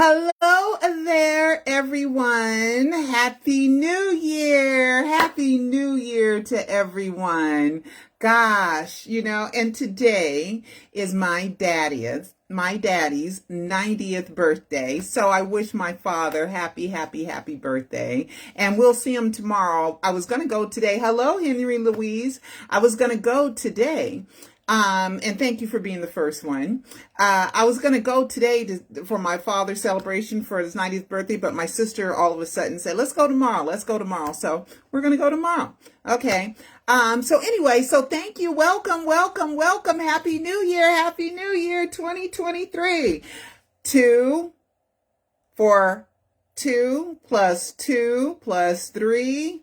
Hello there, everyone. Happy New Year. Happy New Year to everyone. Gosh, and today is my daddy's 90th birthday. So I wish my father happy birthday. And we'll see him tomorrow. I was going to go today. Hello, Henry Louise. I was going to go today. And thank you for being the first one. I was going to go today for my father's celebration for his 90th birthday, but my sister all of a sudden said, let's go tomorrow. So we're going to go tomorrow. Okay. So anyway, so thank you. Welcome. Happy New Year 2023. 2 plus 2 plus 3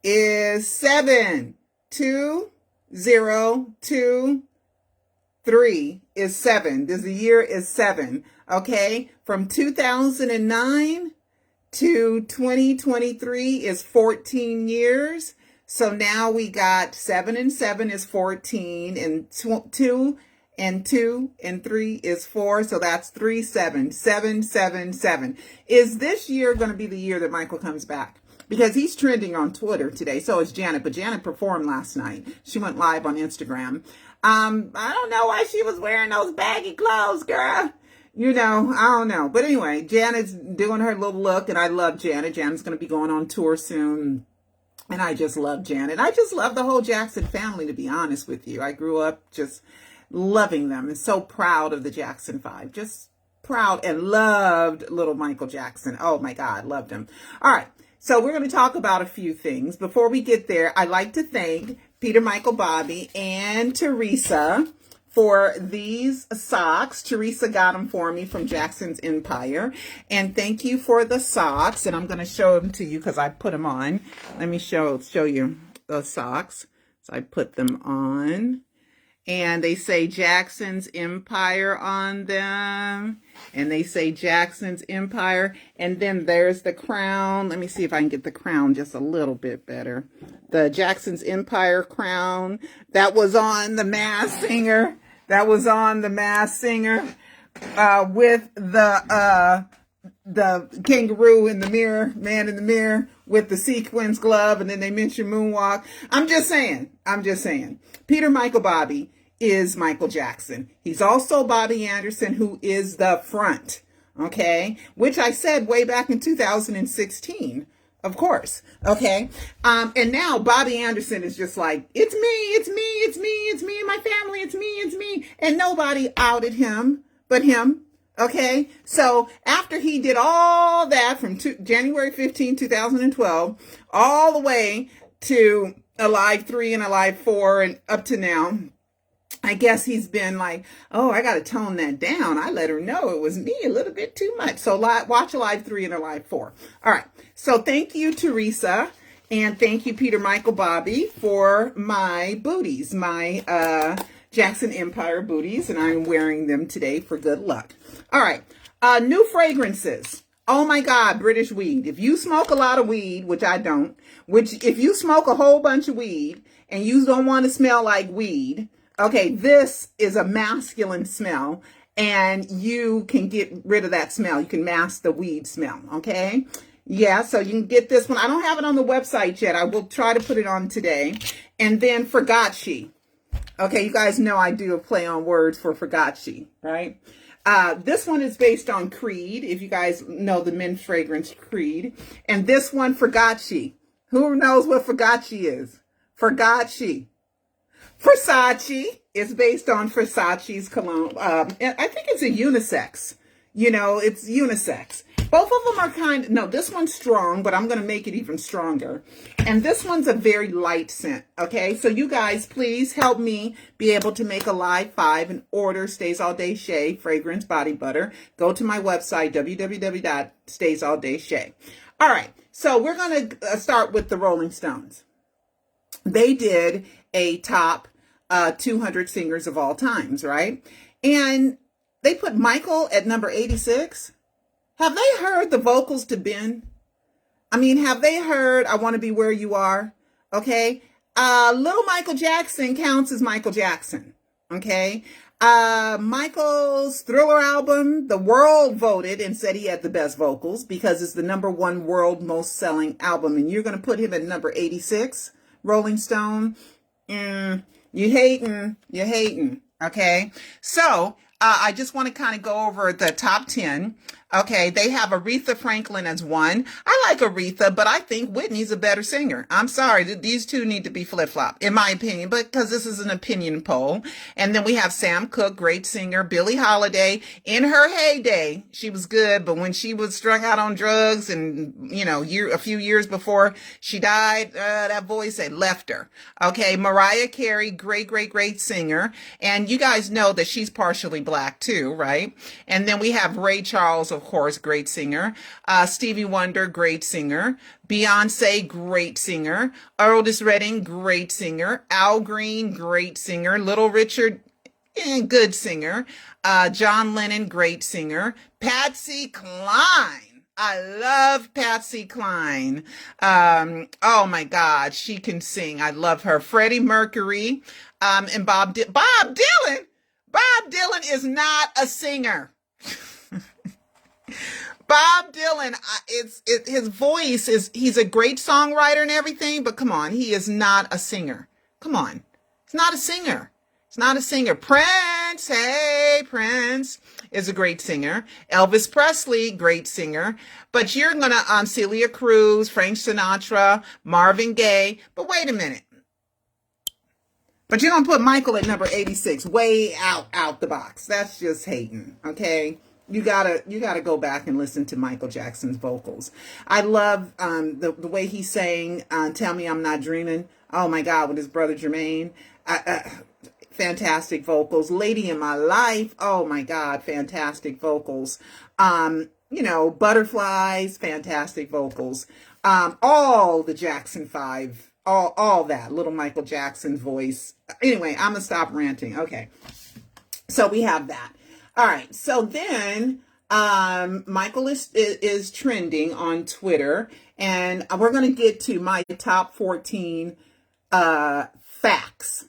is 7. 2, 0, 2, 3 is 7. The year is 7. Okay. From 2009 to 2023 is 14 years. So now we got 7 and 7 is 14, and 2 and 2 and 3 is 4. So that's 3, 7, 7, 7, 7. Is this year going to be the year that Michael comes back? Because he's trending on Twitter today. So is Janet. But Janet performed last night. She went live on Instagram. I don't know why she was wearing those baggy clothes, girl. I don't know. But anyway, Janet's doing her little look, and I love Janet. Janet's going to be going on tour soon. And I just love Janet. I just love the whole Jackson family, to be honest with you. I grew up just loving them and so proud of the Jackson 5. Just proud, and loved little Michael Jackson. Oh my God, loved him. All right. So we're going to talk about a few things. Before we get there, I'd like to thank Peter, Michael, Bobby, and Teresa for these socks. Teresa got them for me from Jackson's Empire. And thank you for the socks. And I'm going to show them to you because I put them on. Let me show you the socks. So I put them on. And they say Jackson's Empire on them. And they say Jackson's Empire. And then there's the crown. Let me see if I can get the crown just a little bit better. The Jackson's Empire crown. That was on The Masked Singer. With the kangaroo in the mirror, man in the mirror with the sequins glove. And then they mention moonwalk. I'm just saying. Peter, Michael, Bobby is Michael Jackson. He's also Bobby Anderson, who is the front, okay? Which I said way back in 2016, of course, okay? And now Bobby Anderson is just like, it's me and my family, it's me. And nobody outed him but him, okay? So after he did all that from January 15, 2012, all the way to Alive 3 and Alive 4 and up to now, I guess he's been like, oh, I got to tone that down. I let her know it was me a little bit too much. So watch Alive 3 and Alive 4. All right. So thank you, Teresa. And thank you, Peter, Michael, Bobby, for my booties, my Jackson Empire booties. And I'm wearing them today for good luck. All right. New fragrances. Oh, my God, British weed. If you smoke a lot of weed, which I don't, if you smoke a whole bunch of weed and you don't want to smell like weed, okay, this is a masculine smell, and you can get rid of that smell. You can mask the weed smell, okay? Yeah, so you can get this one. I don't have it on the website yet. I will try to put it on today. And then Forgot She. Okay, you guys know I do a play on words for Forgot She, right? This one is based on Creed, if you guys know the men's fragrance Creed. And this one, Forgot She. Who knows what Forgot She is? Forgot She. Versace is based on Versace's cologne. And I think it's a unisex. It's unisex. Both of them are this one's strong, but I'm going to make it even stronger. And this one's a very light scent. Okay. So you guys, please help me be able to make a live 5 and order Stays All Day Shea fragrance body butter. Go to my website, www.staysalldayshay. All right. So we're going to start with the Rolling Stones. They did a top 200 singers of all times, right? And they put Michael at number 86. Have they heard the vocals to Ben? Have they heard I Want to Be Where You Are? Okay. Little Michael Jackson counts as Michael Jackson. Okay. Michael's Thriller album, the world voted and said he had the best vocals because it's the #1 world most selling album. And you're going to put him at number 86, Rolling Stone. You hating. Okay. So, I just want to kind of go over the top 10. Okay, they have Aretha Franklin as 1. I like Aretha, but I think Whitney's a better singer. I'm sorry, these two need to be flip-flopped, in my opinion, but because this is an opinion poll. And then we have Sam Cooke, great singer. Billie Holiday, in her heyday, she was good, but when she was strung out on drugs and, you know, a few years before she died, that voice had left her. Okay, Mariah Carey, great singer. And you guys know that she's partially black too, right? And then we have Ray Charles, of course, great singer. Stevie Wonder, great singer. Beyonce, great singer. Otis Redding, great singer. Al Green, great singer. Little Richard, good singer. John Lennon, great singer. Patsy Cline. I love Patsy Cline. Oh my God, she can sing. I love her. Freddie Mercury, and Bob Dylan. Bob Dylan is not a singer. Bob Dylan, his voice he's a great songwriter and everything, but come on, he is not a singer. Come on. It's not a singer. It's not a singer. Prince, hey, Prince is a great singer. Elvis Presley, great singer. But you're going to, Celia Cruz, Frank Sinatra, Marvin Gaye. But wait a minute. But you're going to put Michael at number 86, way out the box. That's just hating, okay? You gotta go back and listen to Michael Jackson's vocals. I love the way he sang "Tell Me I'm Not Dreaming." Oh my God, with his brother Jermaine, fantastic vocals. "Lady in My Life," oh my God, fantastic vocals. You know, "Butterflies," fantastic vocals. All the Jackson 5, all that little Michael Jackson voice. Anyway, I'm gonna stop ranting. Okay, so we have that. All right, so then Michael is trending on Twitter, and we're going to get to my top 14 facts,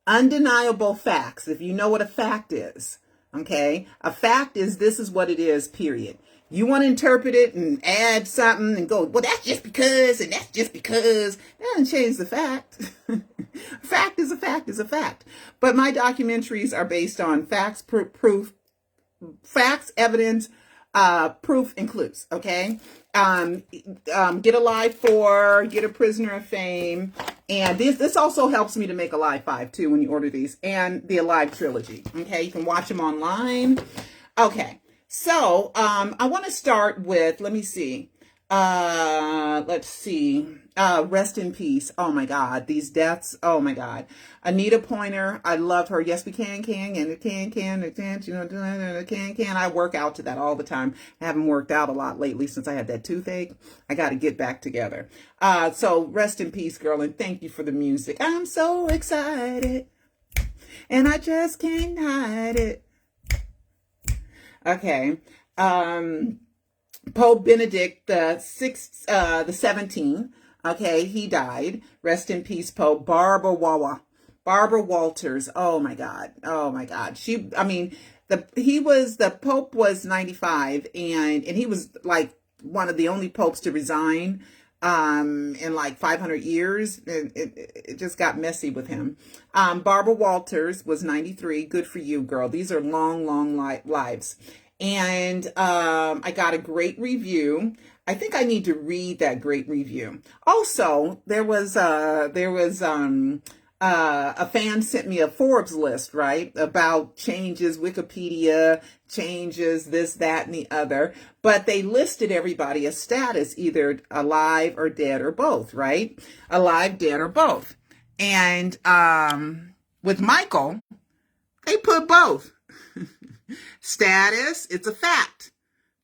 undeniable facts. If you know what a fact is, okay, a fact is this is what it is. Period. You want to interpret it and add something and go, well, that's just because, and that's just because. That doesn't change the fact. Fact is a fact is a fact. But my documentaries are based on facts, proof, facts, evidence, proof, and clues. Okay. Get Alive 4, Get a Prisoner of Fame. And this also helps me to make Alive 5 too when you order these, and the Alive trilogy. Okay. You can watch them online. Okay. So, I want to start with, let me see. Let's see. Rest in peace. Oh my God. These deaths. Oh my God. Anita Pointer. I love her. Yes, we can, and it can, you know, can. I work out to that all the time. I haven't worked out a lot lately since I had that toothache. I got to get back together. So rest in peace, girl. And thank you for the music. I'm so excited and I just can't hide it. Okay. Pope Benedict the 17th. Okay, he died. Rest in peace, Pope. Barbara Walters. Oh my God. The Pope was 95, and he was like one of the only popes to resign in like 500 years. It just got messy with him. Barbara Walters was 93. Good for you, girl. These are long lives. And I got a great review. I think I need to read that great review. Also, there was a fan sent me a Forbes list, right, about changes, Wikipedia changes, this, that, and the other. But they listed everybody as status, either alive or dead or both, right? Alive, dead, or both. And with Michael, they put both. Status, it's a fact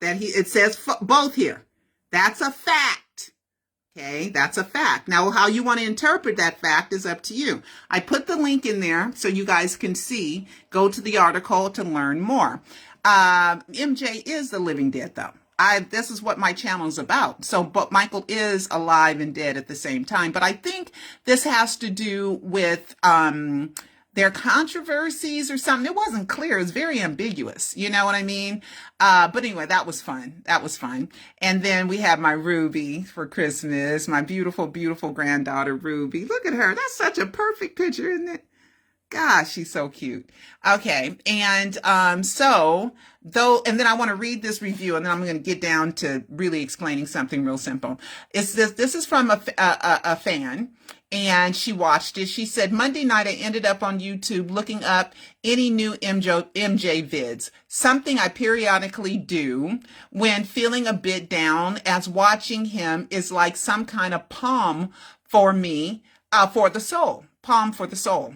that it says both here. That's a fact. Okay, that's a fact. Now, how you want to interpret that fact is up to you. I put the link in there so you guys can see. Go to the article to learn more. MJ is the living dead, though. This is what my channel is about. So, but Michael is alive and dead at the same time. But I think this has to do with their controversies or something. It wasn't clear. It was very ambiguous. You know what I mean? But anyway, that was fun. That was fun. And then we had my Ruby for Christmas, my beautiful, beautiful granddaughter, Ruby. Look at her. That's such a perfect picture, isn't it? Gosh, she's so cute. Okay. And and then I want to read this review, and then I'm going to get down to really explaining something real simple. This is from a fan, and she watched it. She said, Monday night, I ended up on YouTube looking up any new MJ vids, something I periodically do when feeling a bit down, as watching him is like some kind of palm for me, for the soul, palm for the soul.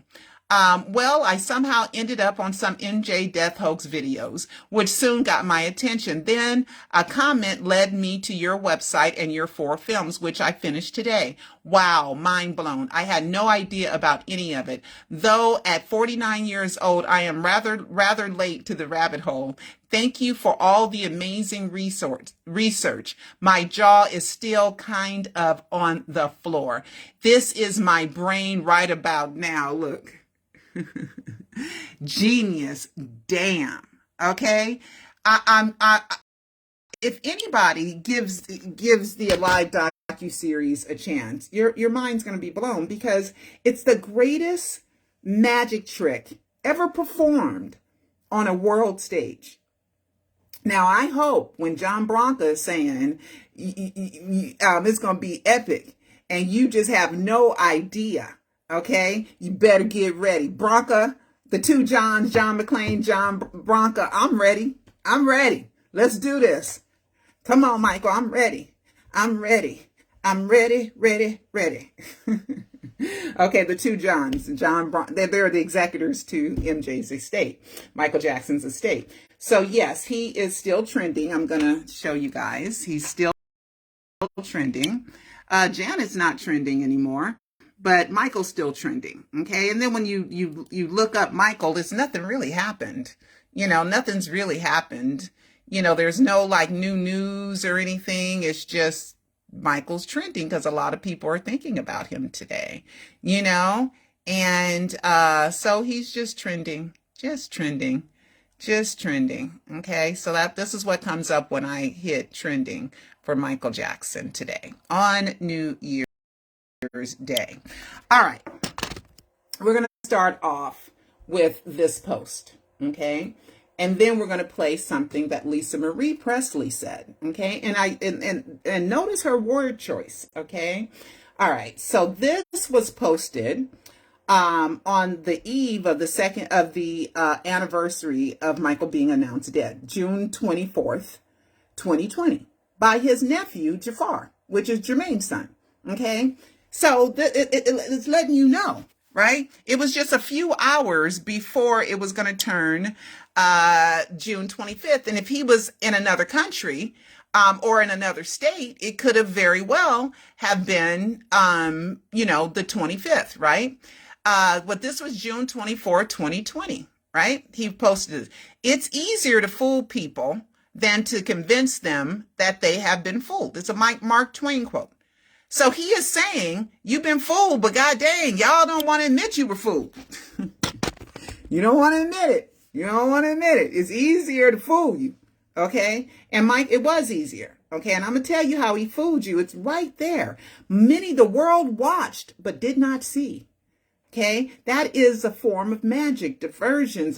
Well, I somehow ended up on some MJ death hoax videos, which soon got my attention. Then a comment led me to your website and your 4 films, which I finished today. Wow, mind blown. I had no idea about any of it. Though at 49 years old, I am rather late to the rabbit hole. Thank you for all the amazing research. My jaw is still kind of on the floor. This is my brain right about now. Look. Genius, damn. Okay, if anybody gives the Alive docu-series a chance, your mind's going to be blown, because it's the greatest magic trick ever performed on a world stage. Now, I hope when John Branca is saying it's going to be epic, and you just have no idea. Okay, you better get ready. Branca, the 2 Johns, John McClane, John Branca, I'm ready. I'm ready. Let's do this. Come on, Michael, I'm ready. I'm ready. I'm ready, ready, ready. Okay, the 2 Johns, they're the executors to MJ's estate, Michael Jackson's estate. So yes, he is still trending. I'm going to show you guys. He's still trending. Janet's not trending anymore. But Michael's still trending, okay? And then when you look up Michael, there's nothing really happened. You know, nothing's really happened. You know, there's no like new news or anything. It's just Michael's trending because a lot of people are thinking about him today, you know? And so he's just trending, okay? So this is what comes up when I hit trending for Michael Jackson today on New Year's Day. All right, we're going to start off with this post, okay, and then we're going to play something that Lisa Marie Presley said, okay, and notice her word choice, okay. All right, so this was posted on the eve of the anniversary of Michael being announced dead, June 24th, 2020, by his nephew Jafar, which is Jermaine's son, okay. So it's letting you know, right? It was just a few hours before it was going to turn June 25th. And if he was in another country or in another state, it could have very well have been, the 25th, right? But this was June 24, 2020, right? He posted it. It's easier to fool people than to convince them that they have been fooled. It's a Mark Twain quote. So he is saying, you've been fooled, but god dang, y'all don't want to admit you were fooled. You don't want to admit it. You don't want to admit it. It's easier to fool you. Okay. And Mike, it was easier. Okay. And I'm going to tell you how he fooled you. It's right there. Many the world watched, but did not see. Okay. That is a form of magic, diversions,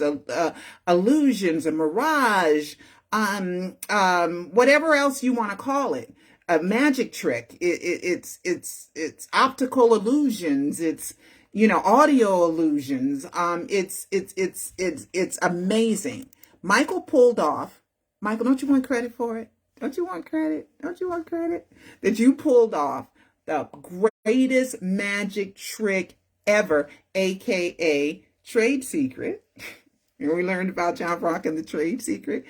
illusions, a mirage, whatever else you want to call it. A magic trick. It's optical illusions. It's, audio illusions. It's amazing. Michael pulled off. Michael, don't you want credit for it? Don't you want credit? Don't you want credit? That you pulled off the greatest magic trick ever, aka trade secret. And we learned about John Rock and the trade secret,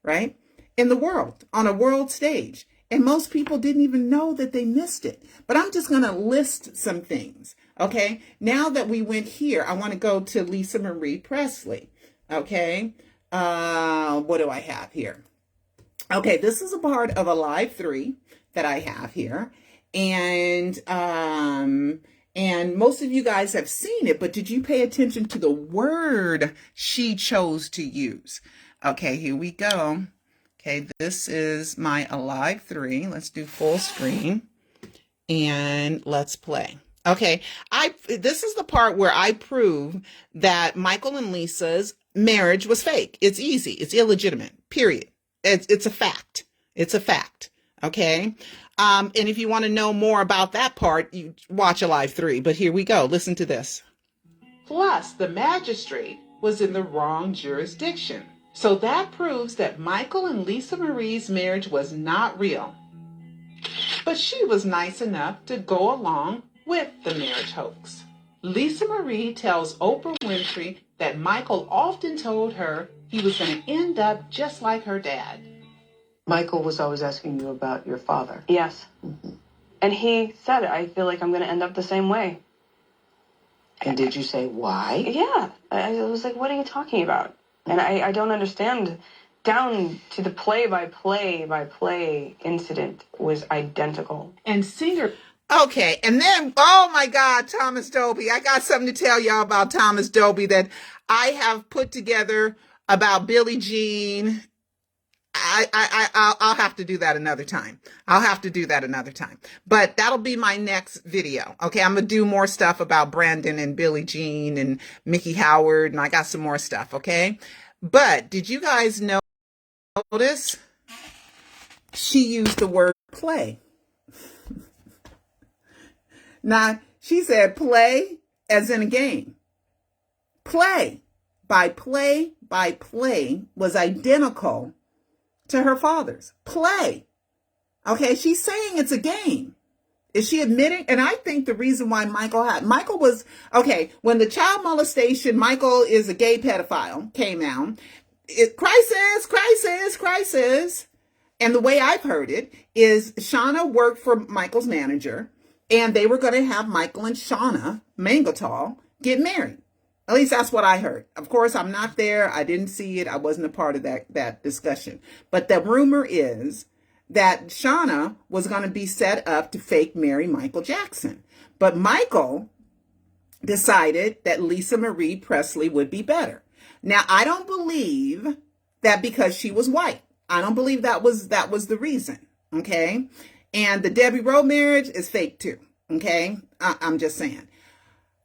right? In the world, on a world stage. And most people didn't even know that they missed it. But I'm just going to list some things, okay? Now that we went here, I want to go to Lisa Marie Presley, okay? What do I have here? Okay, this is a part of Alive 3 that I have here. And And most of you guys have seen it, but did you pay attention to the word she chose to use? Okay, here we go. Okay, this is my Alive 3. Let's do full screen and let's play. Okay, this is the part where I prove that Michael and Lisa's marriage was fake. It's easy. It's illegitimate. Period. It's a fact. It's a fact. Okay. And if you want to know more about that part, you watch Alive 3. But here we go. Listen to this. Plus, the magistrate was in the wrong jurisdiction. So that proves that Michael and Lisa Marie's marriage was not real. But she was nice enough to go along with the marriage hoax. Lisa Marie tells Oprah Winfrey that Michael often told her he was going to end up just like her dad. Michael was always asking you about your father. Yes. Mm-hmm. And he said, I feel like I'm going to end up the same way. And did you say why? Yeah. I was like, what are you talking about? And I don't understand. Down to the play-by-play incident was identical. And singer... Okay, and then, oh my God, Thomas Dolby. I got something to tell y'all about Thomas Dolby that I have put together about Billie Jean. I'll have to do that another time. But that'll be my next video. Okay, I'm going to do more stuff about Brandon and Billie Jean and Mickey Howard, and I got some more stuff, okay? But did you guys notice she used the word play? Now, she said play as in a game. Play by play was identical to her father's. Play. Okay, she's saying it's a game. Is she admitting? And I think the reason why Michael was, okay, when the child molestation, Michael is a gay pedophile, came out, crisis. And the way I've heard it is Shauna worked for Michael's manager, and they were going to have Michael and Shauna Mangaltal get married. At least that's what I heard. Of course, I'm not there. I didn't see it. I wasn't a part of that discussion. But the rumor is that Shauna was going to be set up to fake marry Michael Jackson. But Michael decided that Lisa Marie Presley would be better. Now, I don't believe that because she was white. I don't believe that was the reason. Okay. And the Debbie Rowe marriage is fake too. Okay. I'm just saying.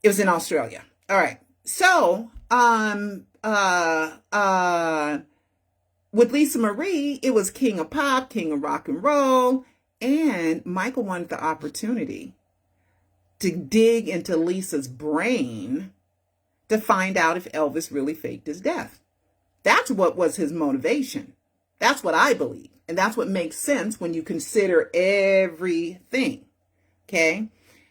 It was in Australia. All right. So, with Lisa Marie, it was king of pop, king of rock and roll. And Michael wanted the opportunity to dig into Lisa's brain to find out if Elvis really faked his death. That's what was his motivation. That's what I believe. And that's what makes sense when you consider everything. Okay.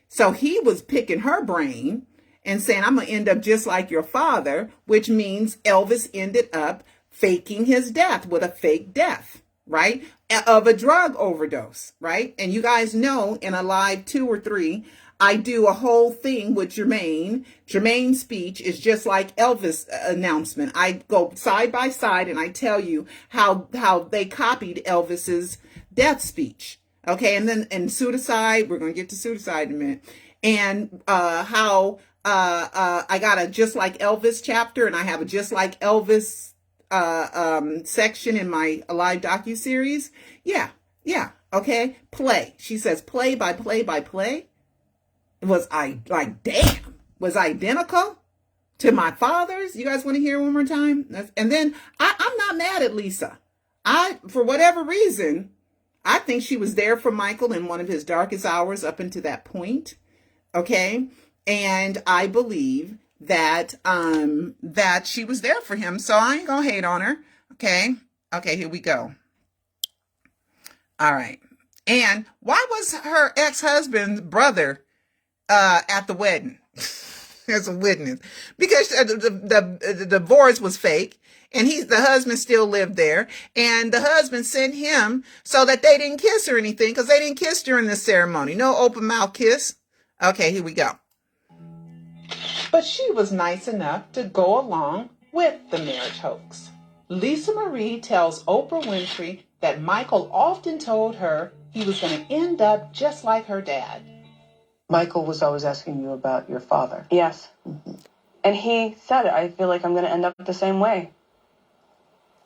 So he was picking her brain and saying, I'm going to end up just like your father, which means Elvis ended up faking his death with a fake death, right? Of a drug overdose, right? And you guys know in Alive 2 or 3, I do a whole thing with Jermaine. Jermaine's speech is just like Elvis' announcement. I go side by side and I tell you how they copied Elvis's death speech. Okay, and then in Pseudocide, we're going to get to Pseudocide in a minute. And how I got a Just Like Elvis chapter, and I have a Just Like Elvis section in my Alive docuseries. Yeah, okay. Play. She says play by play. Was identical to my father's. You guys want to hear it one more time? And then I'm not mad at Lisa. For whatever reason, I think she was there for Michael in one of his darkest hours up until that point. Okay. And I believe that she was there for him. So I ain't gonna hate on her. Okay. Okay, here we go. All right. And why was her ex-husband's brother at the wedding as a witness? Because the divorce was fake, and the husband still lived there, and the husband sent him so that they didn't kiss or anything, because they didn't kiss during the ceremony. No open mouth kiss. Okay, here we go. But she was nice enough to go along with the marriage hoax. Lisa Marie tells Oprah Winfrey that Michael often told her he was going to end up just like her dad. Michael was always asking you about your father. Yes. And he said, I feel like I'm going to end up the same way.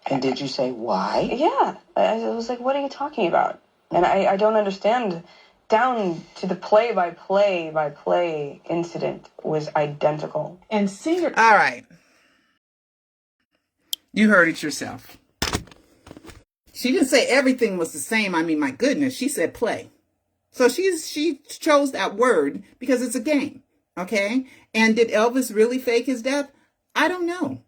And did you say why? Yeah. I was like, what are you talking about? And I don't understand. Down to the play-by-play incident was identical. And singer. All right. You heard it yourself. She didn't say everything was the same. I mean, my goodness, she said play. So she chose that word because it's a game. Okay. And did Elvis really fake his death? I don't know.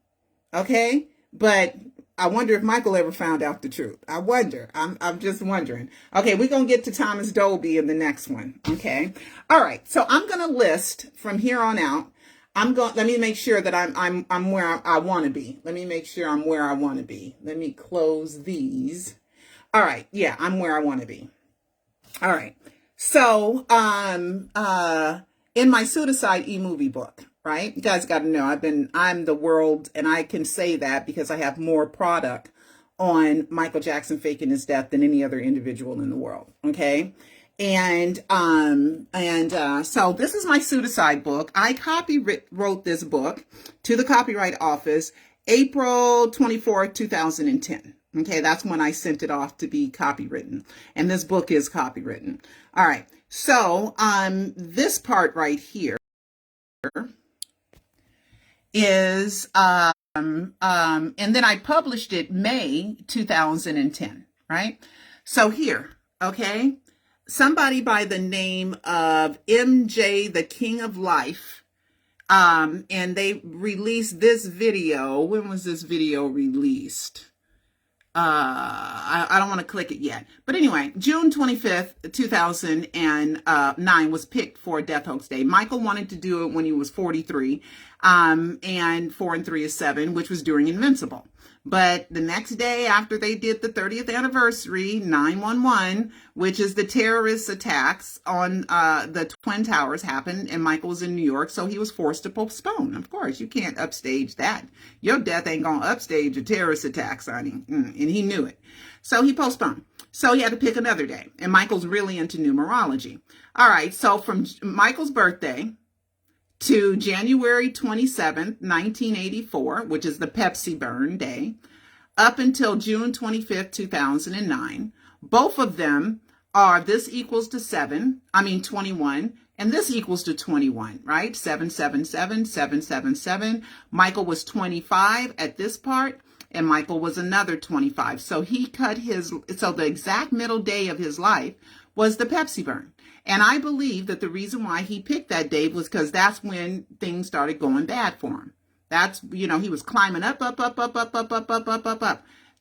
Okay. But I wonder if Michael ever found out the truth. I wonder. I'm just wondering. Okay, we're gonna get to Thomas Dolby in the next one. Okay. All right. So I'm gonna list from here on out. Let me make sure that I'm where I want to be. Let me make sure I'm where I want to be. Let me close these. All right. Yeah, I'm where I want to be. All right. So in my Pseudocide e-movie book, right? You guys got to know I'm the world, and I can say that because I have more product on Michael Jackson faking his death than any other individual in the world. Okay. And so this is my Pseudocide book. I wrote this book to the Copyright Office April 24th, 2010. Okay, that's when I sent it off to be copywritten. And this book is copywritten. All right. So this part right here is and then I published it May 2010, right? So here, okay, somebody by the name of MJ, the King of Life, and they released this video. When was this video released? I don't want to click it yet. But anyway, June 25th, 2009 was picked for Death Hoax Day. Michael wanted to do it when he was 43. And 4 and 3 is 7, which was during Invincible. But the next day after they did the 30th anniversary, 9/11, which is the terrorist attacks on the Twin Towers happened, and Michael was in New York, so he was forced to postpone. Of course, you can't upstage that. Your death ain't gonna upstage a terrorist attack, sonny. And he knew it. So he postponed. So he had to pick another day. And Michael's really into numerology. All right, so from Michael's birthday to January 27th, 1984, which is the Pepsi burn day, up until June 25th, 2009. Both of them are this equals to 21, and this equals to 21, right? 777, 777. Michael was 25 at this part, and Michael was another 25. So he cut the exact middle day of his life was the Pepsi burn. And I believe that the reason why he picked that day was because that's when things started going bad for him. That's, he was climbing up.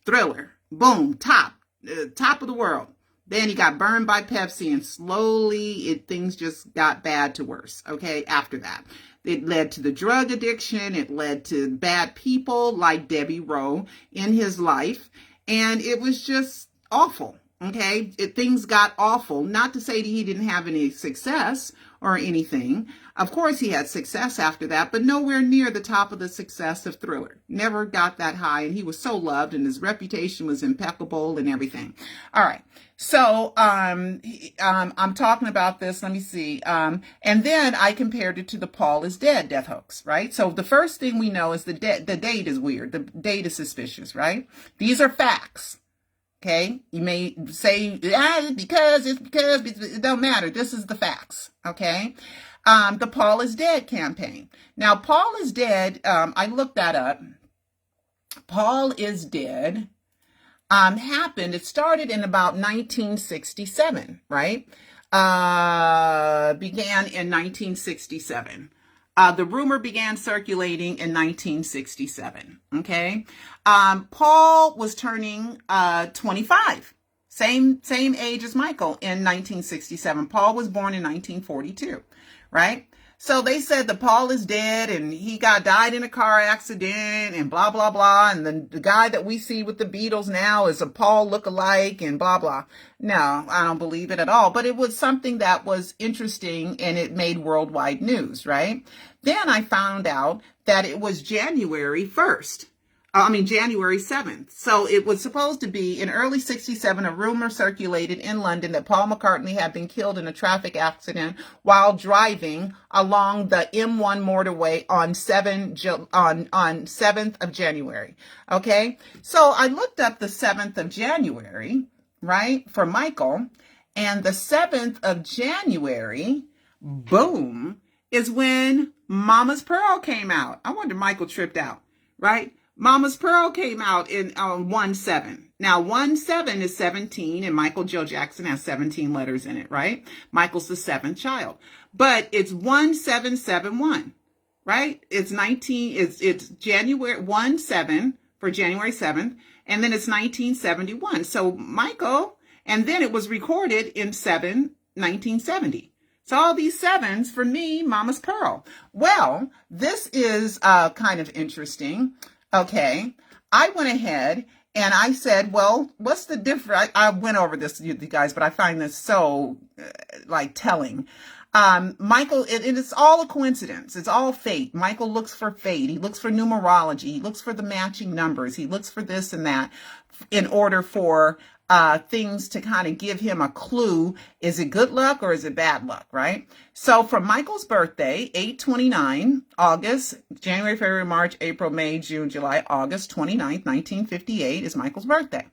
Thriller, boom, top of the world. Then he got burned by Pepsi, and slowly things just got bad to worse. Okay, after that. It led to the drug addiction. It led to bad people like Debbie Rowe in his life. And it was just awful. Okay, things got awful. Not to say that he didn't have any success or anything. Of course, he had success after that, but nowhere near the top of the success of Thriller. Never got that high, and he was so loved, and his reputation was impeccable and everything. All right, so I'm talking about this. Let me see. And then I compared it to the Paul is dead death hoax, right? So the first thing we know is the date is weird. The date is suspicious, right? These are facts. Okay, you may say, because it don't matter. This is the facts. Okay, the Paul is Dead campaign. Now, Paul is Dead, I looked that up. Paul is Dead happened, it started in about 1967, right? Began in 1967. The rumor began circulating in 1967, okay? Paul was turning 25, same age as Michael in 1967. Paul was born in 1942, right? So they said that Paul is dead and he died in a car accident and blah, blah, blah. And the guy that we see with the Beatles now is a Paul lookalike and blah, blah. No, I don't believe it at all. But it was something that was interesting and it made worldwide news, right? Then I found out that it was January 1st January 7th. So it was supposed to be in early 67, a rumor circulated in London that Paul McCartney had been killed in a traffic accident while driving along the M1 motorway on 7th of January. Okay. So I looked up the 7th of January, right, for Michael, and the 7th of January, boom, is when Mama's Pearl came out. I wonder Michael tripped out, right? Mama's Pearl came out in 1/7. Now 1/7 is 17, and Michael Joe Jackson has 17 letters in it, right? Michael's the 7th child, but it's 1771, right? It's January 1/7 for January 7th, and then it's 1971. So Michael, and then it was recorded in 1970. So all these sevens for me, Mama's Pearl. Well, this is kind of interesting. Okay, I went ahead and I said, well, what's the difference? I went over this with you guys, but I find this so telling. Michael, it's all a coincidence. It's all fate. Michael looks for fate. He looks for numerology. He looks for the matching numbers. He looks for this and that in order for things to kind of give him a clue. Is it good luck or is it bad luck, right? So for Michael's birthday, 8/29, August, January, February, March, April, May, June, July, August 29th, 1958 is Michael's birthday.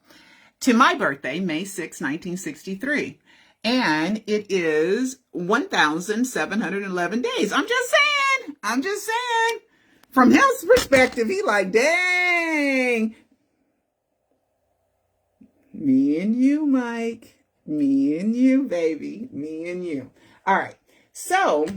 To my birthday, May 6, 1963. And it is 1,711 days. I'm just saying. From his perspective, he like, dang. Me and you, Mike. Me and you, baby. Me and you. All right. So,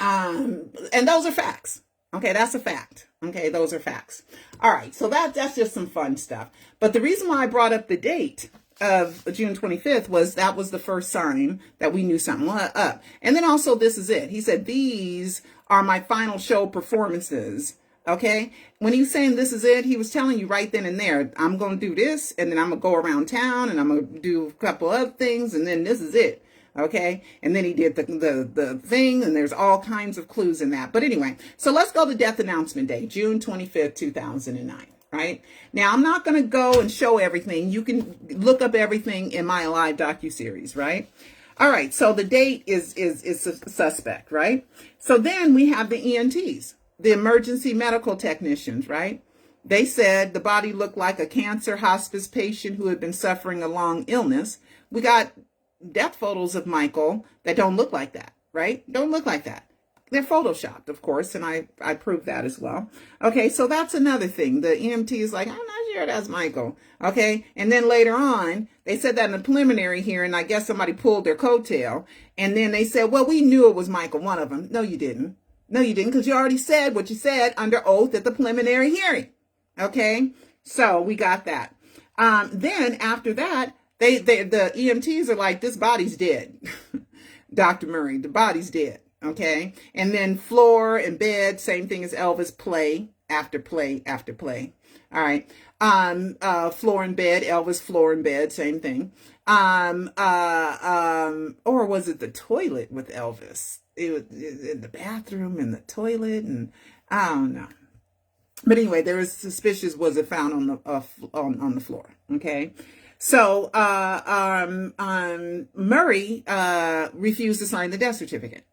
and those are facts. Okay, that's a fact. Okay, those are facts. All right, so that's just some fun stuff. But the reason why I brought up the date of June 25th was that was the first sign that we knew something was up. And then also, this is it. He said, these are my final show performances. Okay, when he was saying this is it, he was telling you right then and there, I'm going to do this, and then I'm going to go around town, and I'm going to do a couple other things, and then this is it. Okay, and then he did the thing, and there's all kinds of clues in that. But anyway, so let's go to Death Announcement Day, June 25th, 2009. Right now, I'm not going to go and show everything. You can look up everything in my live docuseries, right? All right, so the date is suspect, right? So then we have the EMTs. The emergency medical technicians, right? They said the body looked like a cancer hospice patient who had been suffering a long illness. We got death photos of Michael that don't look like that, right? Don't look like that. They're photoshopped, of course, and I proved that as well. Okay, so that's another thing. The EMT is like, I'm not sure that's Michael. Okay, and then later on, they said that in the preliminary hearing, I guess somebody pulled their coattail, and then they said, well, we knew it was Michael, one of them. No, you didn't. No, you didn't, because you already said what you said under oath at the preliminary hearing. Okay, so we got that. Then after that, the EMTs are like, this body's dead. Dr. Murray, the body's dead. Okay, and then floor and bed, same thing as Elvis, play after play after play. All right, floor and bed, Elvis, floor and bed, same thing. Or was it the toilet with Elvis? It was in the bathroom, in the toilet, and I don't know. But anyway, there was suspicious was it found on the floor. Okay, so Murray refused to sign the death certificate.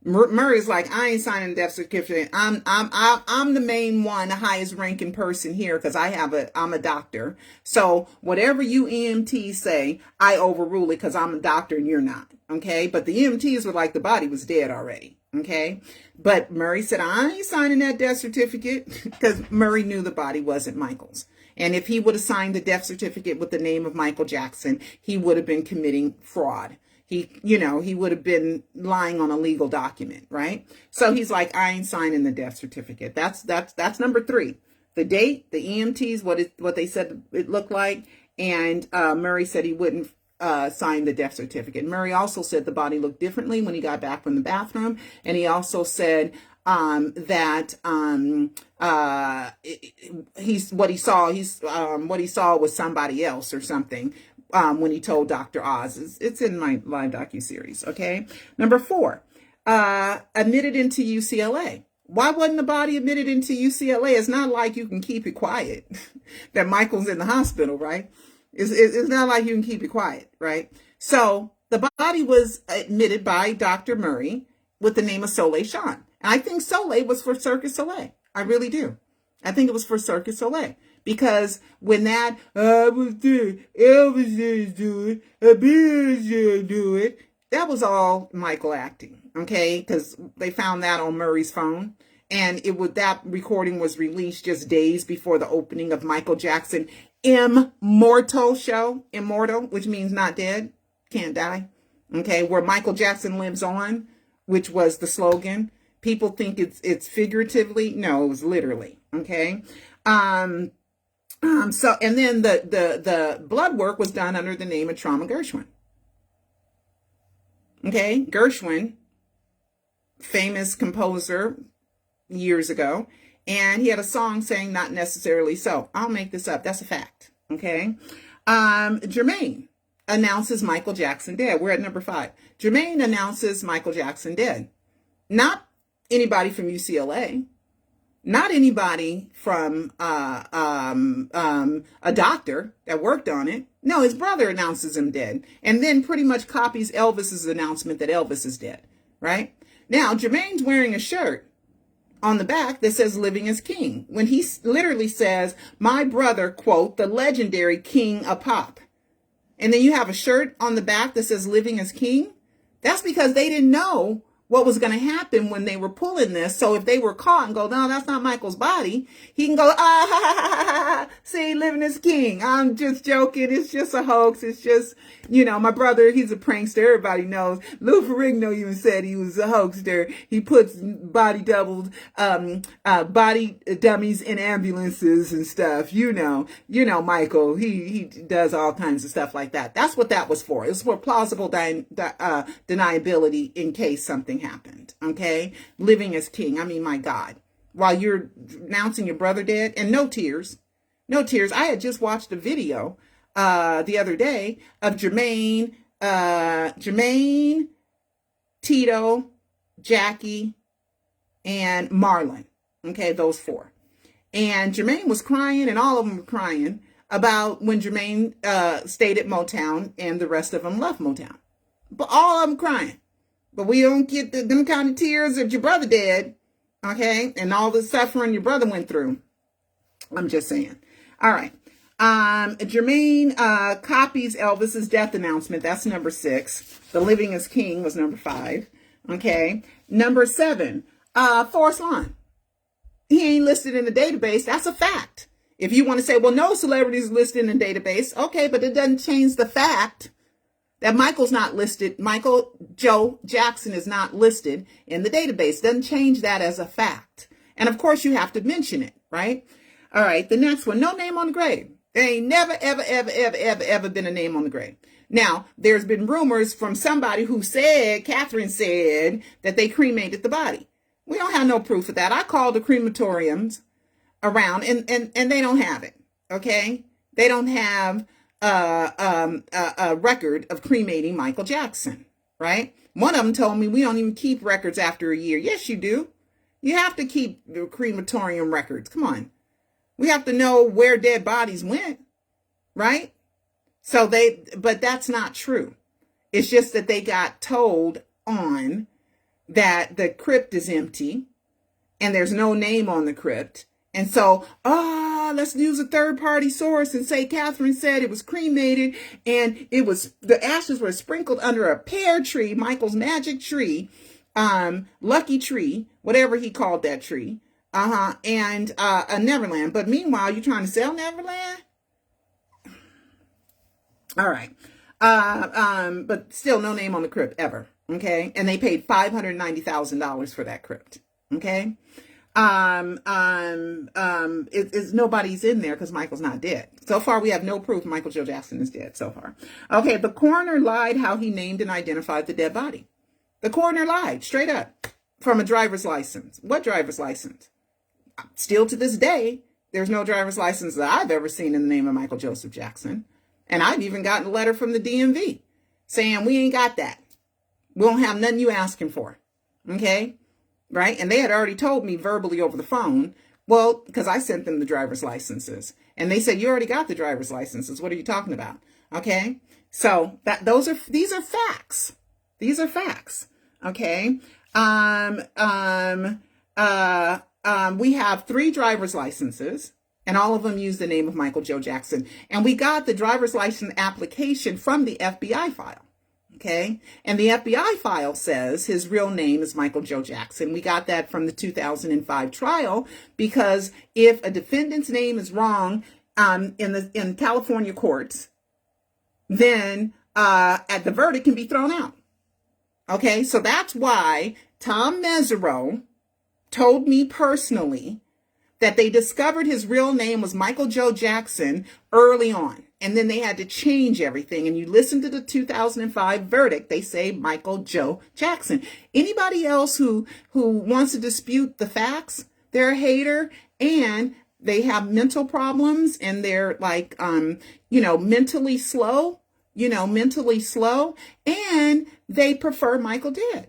Murray's like, I ain't signing the death certificate. I'm the main one, the highest ranking person here because I'm a doctor. So whatever you EMTs say, I overrule it because I'm a doctor and you're not. Okay. But the EMTs were like, the body was dead already. Okay. But Murray said, I ain't signing that death certificate because Murray knew the body wasn't Michael's. And if he would have signed the death certificate with the name of Michael Jackson, he would have been committing fraud. He would have been lying on a legal document, right? So he's like, I ain't signing the death certificate. That's number 3. The date, the EMTs, what they said it looked like, and Murray said he wouldn't sign the death certificate. Murray also said the body looked differently when he got back from the bathroom, and he also said that what he saw was somebody else or something. When he told Dr. Oz, it's in my live docuseries. Okay. Number 4, admitted into UCLA. Why wasn't the body admitted into UCLA? It's not like you can keep it quiet that Michael's in the hospital, right? It's not like you can keep it quiet, right? So the body was admitted by Dr. Murray with the name of Soleil Sean. And I think Soleil was for Circus Soleil. I really do. I think it was for Circus Soleil. Because when that, I was there, Elvis didn't do it, Abir didn't do it, that was all Michael acting, okay? Because they found that on Murray's phone. And that recording was released just days before the opening of Michael Jackson Immortal show. Immortal, which means not dead, can't die. Okay, where Michael Jackson lives on, which was the slogan. People think it's figuratively. No, it was literally. Okay. So, and then the blood work was done under the name of Trauma Gershwin. Okay, Gershwin, famous composer years ago, and he had a song saying "Not necessarily so." I'll make this up. That's a fact. Okay. Jermaine announces Michael Jackson dead. We're at number 5. Jermaine announces Michael Jackson dead. Not anybody from UCLA. Not anybody from a doctor that worked on it. No, his brother announces him dead, and then pretty much copies Elvis's announcement that Elvis is dead. Right now, Jermaine's wearing a shirt on the back that says "Living as King," when he literally says, "My brother," quote, "the legendary King of Pop." And then you have a shirt on the back that says "Living as King." That's because they didn't know what was going to happen when they were pulling this. So if they were caught and go, "No, that's not Michael's body," he can go, see, living as king. I'm just joking. It's just a hoax. It's just, my brother, he's a prankster. Everybody knows. Lou Ferrigno even said he was a hoaxster. He puts body dummies in ambulances and stuff. Michael, he does all kinds of stuff like that. That's what that was for. It was for plausible deniability in case something happened. Okay. Living as king. I mean, my God, while you're announcing your brother dead, and no tears. I had just watched a video the other day of Jermaine, Tito, Jackie, and Marlon. Okay. Those 4. And Jermaine was crying, and all of them were crying about when Jermaine stayed at Motown and the rest of them left Motown. But all of them crying. But we don't get them kind of tears if your brother dead, okay? And all the suffering your brother went through. I'm just saying. All right. Jermaine copies Elvis's death announcement. That's number 6. The Living as King was number 5. Okay. Number 7, Forrest Line. He ain't listed in the database. That's a fact. If you want to say, well, no celebrities listed in the database. Okay, but it doesn't change the fact that Michael's not listed. Michael Joe Jackson is not listed in the database. Doesn't change that as a fact. And of course, you have to mention it, right? All right. The next one, no name on the grave. There ain't never, ever been a name on the grave. Now, there's been rumors from somebody who said, Catherine said, that they cremated the body. We don't have no proof of that. I called the crematoriums around and they don't have it. Okay. They don't have a record of cremating Michael Jackson, right? One of them told me we don't even keep records after a year. Yes, you do. You have to keep the crematorium records. Come on. We have to know where dead bodies went, right? But that's not true. It's just that they got told on that the crypt is empty and there's no name on the crypt. And so, let's use a third-party source and say Catherine said it was cremated and the ashes were sprinkled under a pear tree, Michael's magic tree, lucky tree, whatever he called that tree, and a Neverland. But meanwhile, you're trying to sell Neverland? All right. But still no name on the crypt ever. Okay. And they paid $590,000 for that crypt. Okay. It's nobody's in there because Michael's not dead. So far, we have no proof Michael Joe Jackson is dead so far. Okay, the coroner lied how he named and identified the dead body. The coroner lied straight up from a driver's license. What driver's license? Still to this day, there's no driver's license that I've ever seen in the name of Michael Joseph Jackson. And I've even gotten a letter from the DMV saying we ain't got that. We don't have nothing you asking for. Okay. right? And they had already told me verbally over the phone, well, because I sent them the driver's licenses. And they said, you already got the driver's licenses. What are you talking about? Okay. So these are facts. These are facts. Okay. We have 3 driver's licenses, and all of them use the name of Michael Joe Jackson. And we got the driver's license application from the FBI file. Okay. And the FBI file says his real name is Michael Joe Jackson. We got that from the 2005 trial, because if a defendant's name is wrong in California courts, then the verdict can be thrown out. Okay. So that's why Tom Mesereau told me personally that they discovered his real name was Michael Joe Jackson early on. And then they had to change everything. And you listen to the 2005 verdict, they say Michael Joe Jackson. Anybody else who wants to dispute the facts, they're a hater, and they have mental problems, and they're like, mentally slow, and they prefer Michael dead.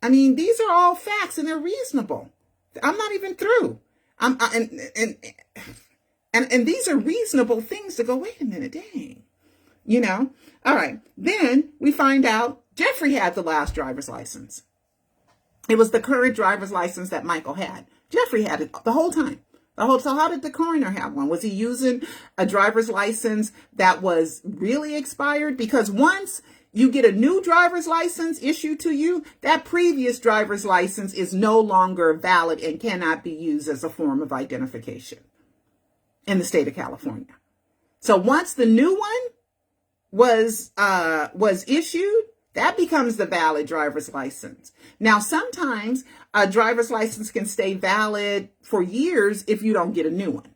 I mean, these are all facts, and they're reasonable. I'm not even through. And these are reasonable things to go, wait a minute, dang. All right. Then we find out Jeffrey had the last driver's license. It was the current driver's license that Michael had. Jeffrey had it the whole time. So how did the coroner have one? Was he using a driver's license that was really expired? Because once you get a new driver's license issued to you, that previous driver's license is no longer valid and cannot be used as a form of identification in the state of California. So once the new one was issued, that becomes the valid driver's license. Now, sometimes a driver's license can stay valid for years if you don't get a new one,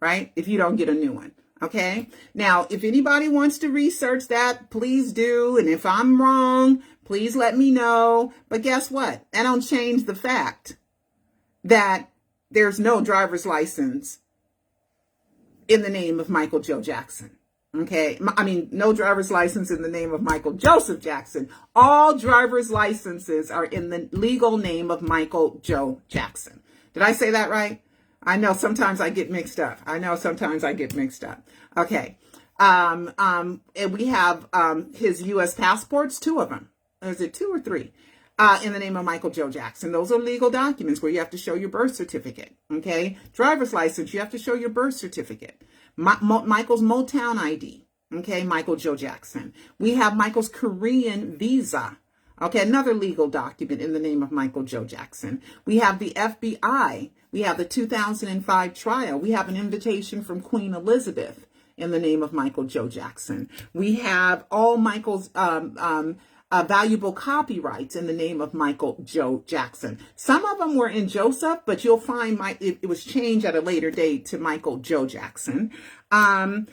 right? If you don't get a new one. Okay. Now, if anybody wants to research that, please do. And if I'm wrong, please let me know. But guess what? That don't change the fact that there's no driver's license in the name of Michael Joe Jackson. Okay. I mean, no driver's license in the name of Michael Joseph Jackson. All driver's licenses are in the legal name of Michael Joe Jackson. Did I say that right? I know sometimes I get mixed up. Okay. And we have his U.S. passports, 2 of them. Is it 2 or 3? In the name of Michael Joe Jackson. Those are legal documents where you have to show your birth certificate. Okay. Driver's license, you have to show your birth certificate. Michael's Motown ID. Okay. Michael Joe Jackson. We have Michael's Korean visa. Okay. Another legal document in the name of Michael Joe Jackson. We have the FBI. We have the 2005 trial. We have an invitation from Queen Elizabeth in the name of Michael Joe Jackson. We have all Michael's valuable copyrights in the name of Michael Joe Jackson. Some of them were in Joseph, but you'll find it was changed at a later date to Michael Joe Jackson. BMI,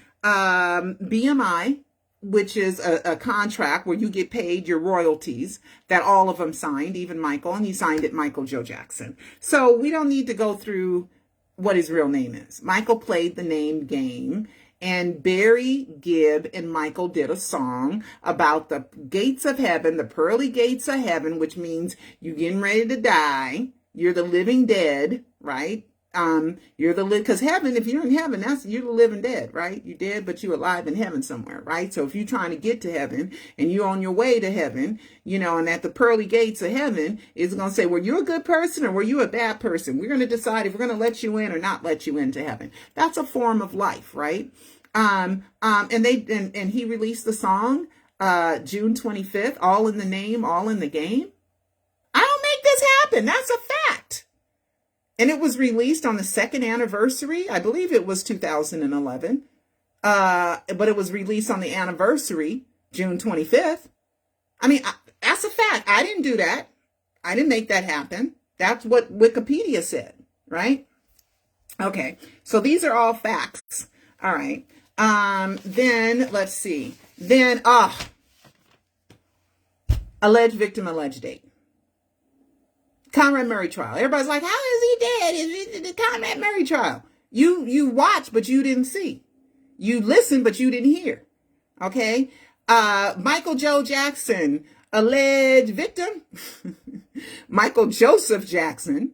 which is a contract where you get paid your royalties, that all of them signed, even Michael, and he signed it Michael Joe Jackson. So we don't need to go through what his real name is. Michael played the name game, and Barry Gibb and Michael did a song about the gates of heaven, the pearly gates of heaven, which means you're getting ready to die. You're the living dead, right? Because heaven, if you're in heaven, you're the living dead, right? You're dead, but you're alive in heaven somewhere, right? So if you're trying to get to heaven and you're on your way to heaven, and at the pearly gates of heaven, it's going to say, were you a good person or were you a bad person? We're going to decide if we're going to let you in or not let you into heaven. That's a form of life, right? And he released the song, June 25th, all in the name, all in the game. I don't make this happen. That's a fact. And it was released on the 2nd anniversary. I believe it was 2011. But it was released on the anniversary, June 25th. I mean, that's a fact. I didn't do that. I didn't make that happen. That's what Wikipedia said, right? Okay. So these are all facts. All right. Then let's see. Then, alleged victim, alleged date. Conrad Murray trial. Everybody's like, how is he dead? Is it the Conrad Murray trial? You watched, but you didn't see. You listened, but you didn't hear. Okay. Michael Joe Jackson, alleged victim, Michael Joseph Jackson.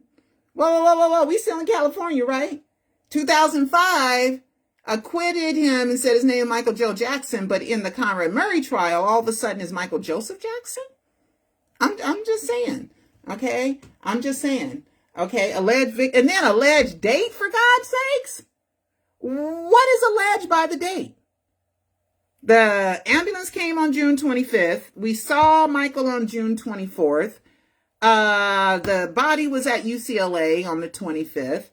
Whoa. We still in California, right? 2005 acquitted him and said his name Michael Joe Jackson, but in the Conrad Murray trial, all of a sudden is Michael Joseph Jackson? I'm just saying. Okay? I'm just saying. Okay? Alleged victim, and then alleged date, for God's sakes? What is alleged by the date? The ambulance came on June 25th. We saw Michael on June 24th. The body was at UCLA on the 25th.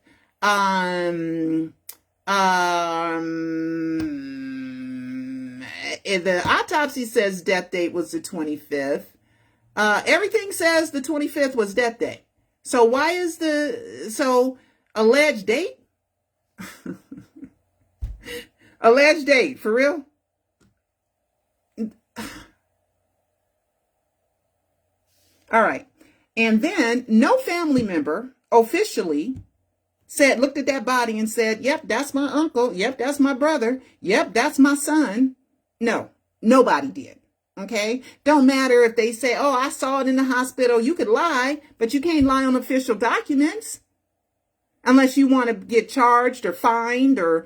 The autopsy says death date was the 25th. Everything says the 25th was death day. So why is alleged date? Alleged date, for real? All right. And then no family member officially looked at that body and said, yep, that's my uncle. Yep, that's my brother. Yep, that's my son. No, nobody did. Okay. Don't matter if they say, oh, I saw it in the hospital. You could lie, but you can't lie on official documents unless you want to get charged or fined or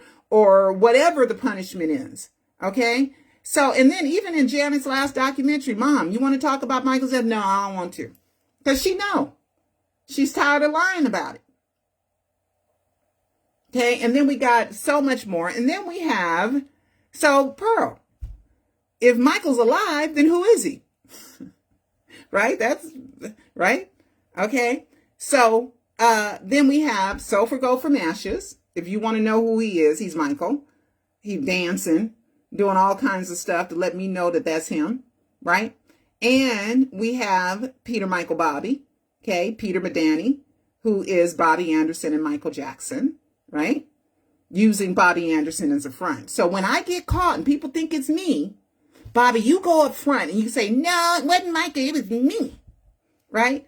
whatever the punishment is. Okay. So, and then even in Janet's last documentary, Mom, you want to talk about Michael's death? No, I don't want to. Because she's tired of lying about it. Okay. And then we got so much more. And then we have, Pearl, if Michael's alive, then who is he? Right? That's right. Okay. So, then we have Sulfur Go from Ashes. If you want to know who he is, he's Michael. He's dancing, doing all kinds of stuff to let me know that that's him. Right. And we have Peter Michael Bobby. Okay. Peter Medani, who is Bobby Anderson and Michael Jackson. Right. Using Bobby Anderson as a front. So when I get caught and people think it's me, Bobby, you go up front and you say, no, it wasn't Michael, it was me. Right?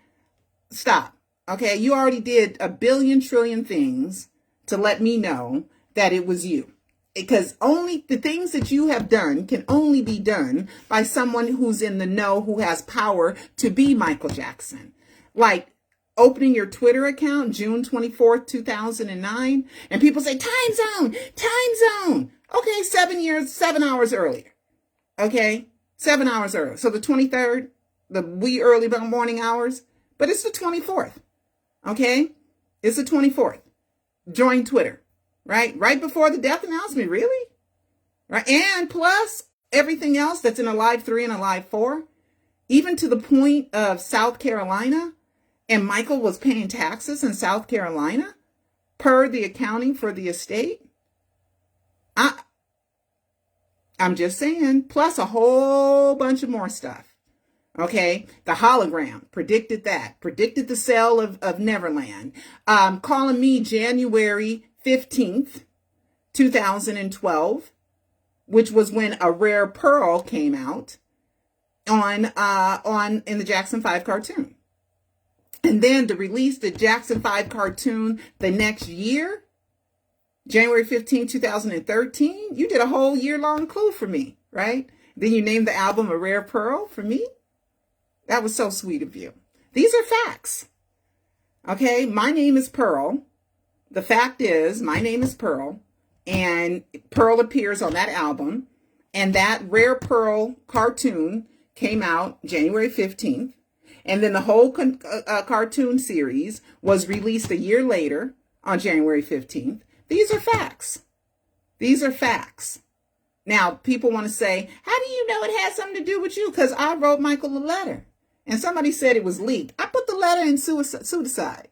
Stop. Okay. You already did a billion trillion things to let me know that it was you. Because only the things that you have done can only be done by someone who's in the know, who has power to be Michael Jackson. Like opening your Twitter account June 24th, 2009, and people say, time zone. Okay, 7 hours earlier. Okay, 7 hours earlier. So the 23rd, the wee early morning hours, but it's the 24th. Okay, it's the 24th. Join Twitter. Right before the death announcement, really? Right, and plus everything else that's in Alive 3 and Alive 4, even to the point of South Carolina, and Michael was paying taxes in South Carolina per the accounting for the estate. I'm just saying, plus a whole bunch of more stuff. Okay, the hologram predicted the sale of Neverland. Calling me January 15th, 2012, which was when A Rare Pearl came out in the Jackson 5 cartoon. And then to release the Jackson 5 cartoon the next year, January 15, 2013, you did a whole year-long clue for me, right? Then you named the album A Rare Pearl for me. That was so sweet of you. These are facts. Okay, my name is Pearl. The fact is, my name is Pearl, and Pearl appears on that album, and that Rare Pearl cartoon came out January 15th, and then the whole cartoon series was released a year later on January 15th. These are facts. These are facts. Now, people want to say, how do you know it has something to do with you? Because I wrote Michael a letter, and somebody said it was leaked. I put the letter in suicide.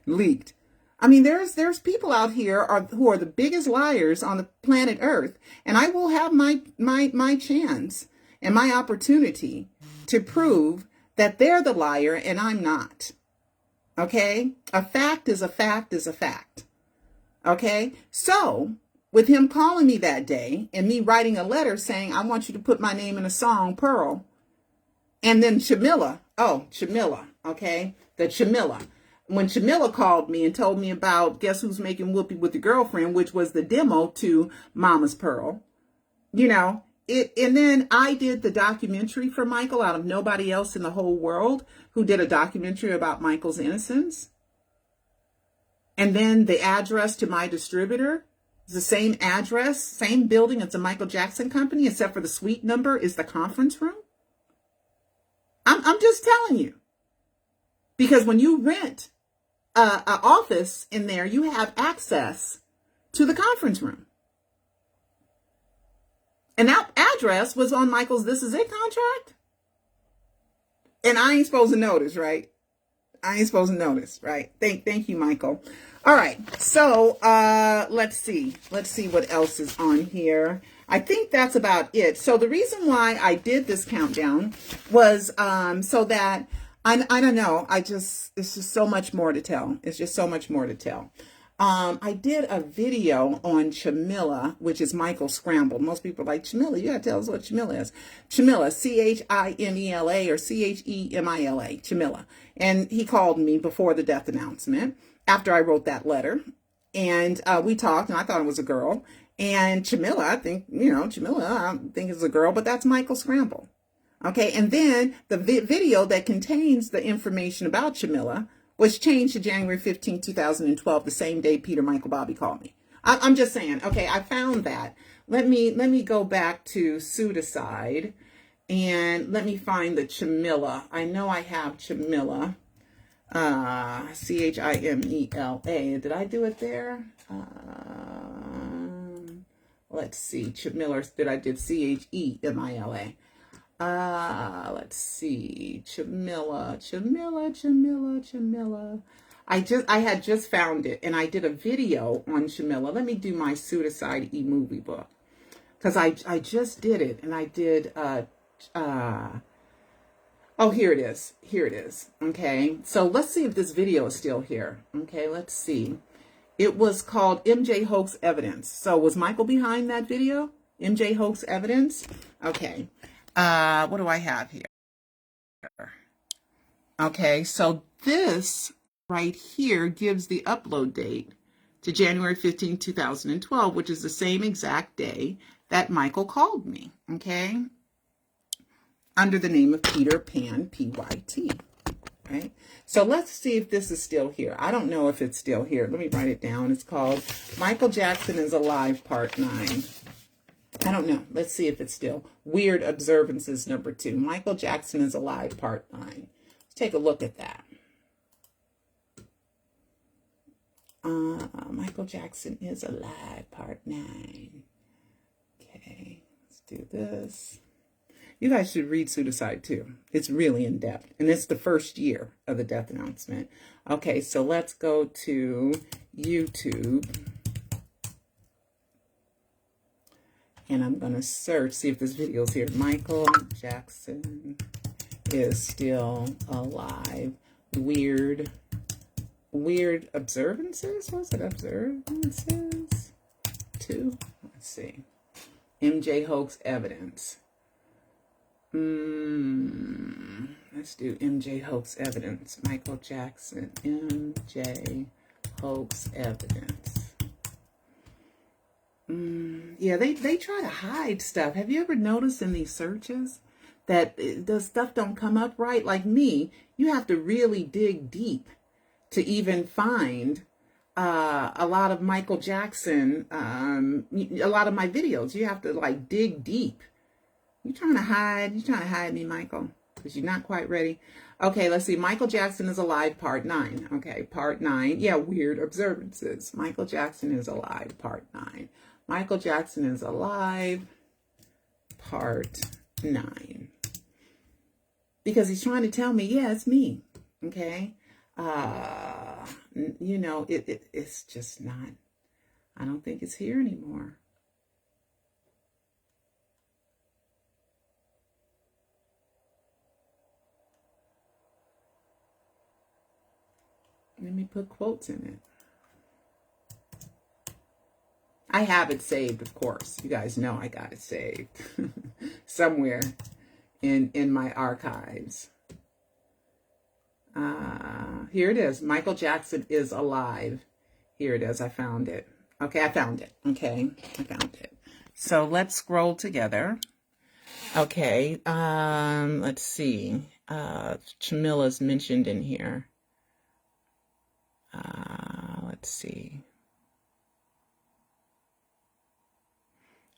Leaked. I mean, there's people out here who are the biggest liars on the planet Earth, and I will have my chance and my opportunity to prove that they're the liar and I'm not. Okay? A fact is a fact is a fact. Okay? So, with him calling me that day and me writing a letter saying, I want you to put my name in a song, Pearl, and then Chamilla, okay? The Chamilla. When Chamilla called me and told me about Guess Who's Making Whoopee with Your Girlfriend, which was the demo to Mama's Pearl, you know, And then I did the documentary for Michael out of nobody else in the whole world who did a documentary about Michael's innocence. And then the address to my distributor is the same address, same building as the Michael Jackson Company, except for the suite number is the conference room. I'm just telling you. Because when you rent an office in there, you have access to the conference room. And that address was on Michael's This Is It contract. And I ain't supposed to notice, right? I ain't supposed to notice, right? Thank you, Michael. All right. So let's see. Let's see what else is on here. I think that's about it. So the reason why I did this countdown was so that I don't know. It's just so much more to tell. It's just so much more to tell. I did a video on Chamilla, which is Michael Scrambled. Most people are like, Chamilla, you gotta tell us what Chamilla is. Chamilla, Chimela or Chemila, Chamilla. And he called me before the death announcement, after I wrote that letter. And we talked, and I thought it was a girl. And Chamilla, I think it's a girl, but that's Michael Scramble. Okay, and then the video that contains the information about Chamilla was changed to January 15, 2012, the same day Peter Michael Bobby called me. I'm just saying, okay, I found that. Let me go back to Pseudocide and let me find the Chamilla. I know I have Chamilla, Chimela. Did I do it there? Let's see, Chamilla, did I did Chemila? Let's see, Chamilla. I had just found it, and I did a video on Chamilla. Let me do my Pseudocide e-movie book, because I just did it, and I did, oh, here it is. Okay, so let's see if this video is still here. Okay, let's see. It was called MJ Hoax Evidence. So was Michael behind that video? MJ Hoax Evidence? Okay. What do I have here? Okay, so this right here gives the upload date to January 15, 2012, which is the same exact day that Michael called me, okay? Under the name of Peter Pan, P-Y-T, right? So let's see if this is still here. I don't know if it's still here. Let me write it down. It's called Michael Jackson is Alive, Part 9. I don't know. Let's see if it's still. Weird Observances, number 2. Michael Jackson is Alive, Part 9. Let's take a look at that. Michael Jackson is Alive, Part 9. Okay, let's do this. You guys should read Pseudocide too. It's really in depth. And it's the first year of the death announcement. Okay, so let's go to YouTube. And I'm going to search, see if this video is here. Michael Jackson is still alive. Weird Observances? Was it Observances? 2? Let's see. MJ Hoax Evidence. Let's do MJ Hoax Evidence. Michael Jackson, MJ Hoax Evidence. Yeah, they try to hide stuff. Have you ever noticed in these searches that the stuff don't come up right? Like me, you have to really dig deep to even find a lot of Michael Jackson, a lot of my videos. You have to like dig deep. You trying to hide me, Michael, because you're not quite ready. Okay, let's see. Michael Jackson is Alive, Part 9. Okay, Part 9. Yeah, Weird Observances. Michael Jackson is Alive, Part 9. Michael Jackson is Alive, Part 9. Because he's trying to tell me, yeah, it's me. Okay? You know, it's just not. I don't think it's here anymore. Let me put quotes in it. I have it saved, of course. You guys know I got it saved somewhere in my archives. Here it is. Michael Jackson is Alive. Here it is. I found it. Okay, I found it. Okay, I found it. So let's scroll together. Okay, let's see. Chamila's mentioned in here. Let's see.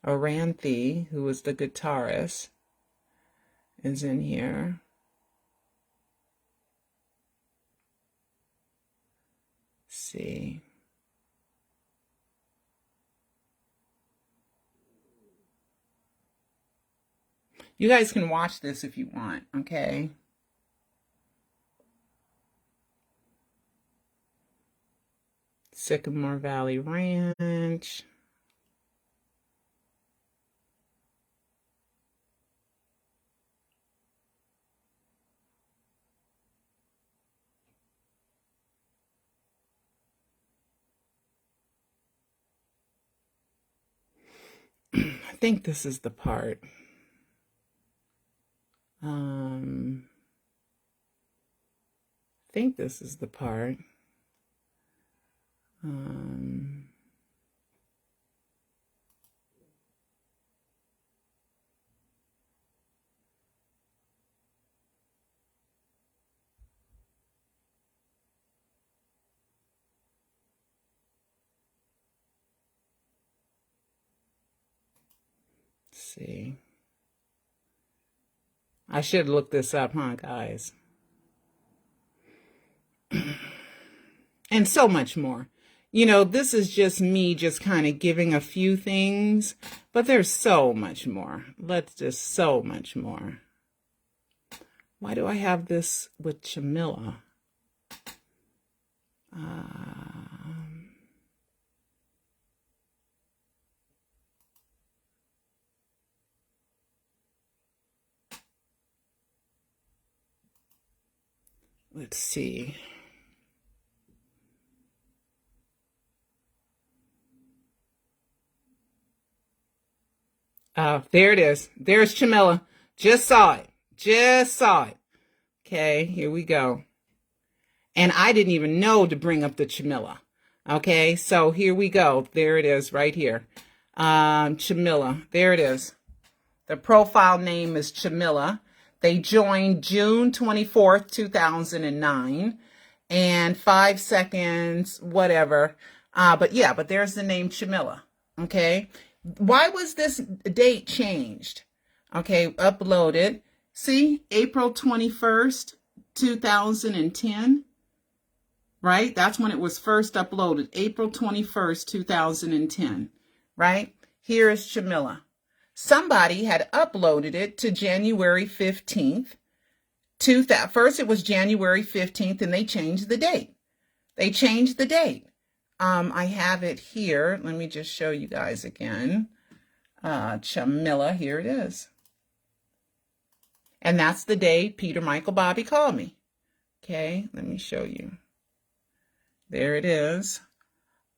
Oranthi, who was the guitarist, is in here. Let's see. You guys can watch this if you want, okay? Sycamore Valley Ranch. I think this is the part. I think this is the part. Let's see. I should look this up, huh, guys? And so much more. You know, this is just me just kind of giving a few things, but there's so much more. So much more. Why do I have this with Chamilla? Let's see. There it is. There's Chamilla. Just saw it. Okay, here we go. And I didn't even know to bring up the Chamilla. Okay, so here we go. There it is right here. Chamilla. There it is. The profile name is Chamilla. They joined June 24th, 2009. And 5 seconds, whatever. But there's the name Chamilla. Okay. Why was this date changed? Okay, uploaded. See, April 21st, 2010. Right? That's when it was first uploaded. April 21st, 2010. Right? Here is Chamilla. Somebody had uploaded it to January 15th. First it was January 15th and they changed the date. I have it here. Let me just show you guys again. Chamilla, here it is. And that's the day Peter Michael Bobby called me. Okay, let me show you. There it is.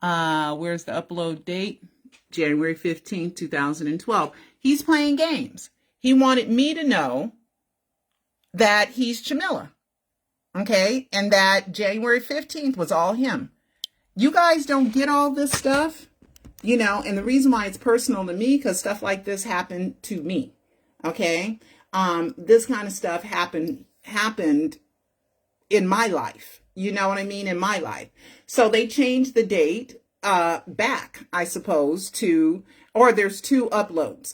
Where's the upload date? January 15th, 2012. He's playing games. He wanted me to know that he's Chamilla. Okay, and that January 15th was all him. You guys don't get all this stuff, you know, and the reason why it's personal to me, because stuff like this happened to me, okay? This kind of stuff happened in my life, you know what I mean, in my life. So they changed the date back, I suppose, or there's two uploads,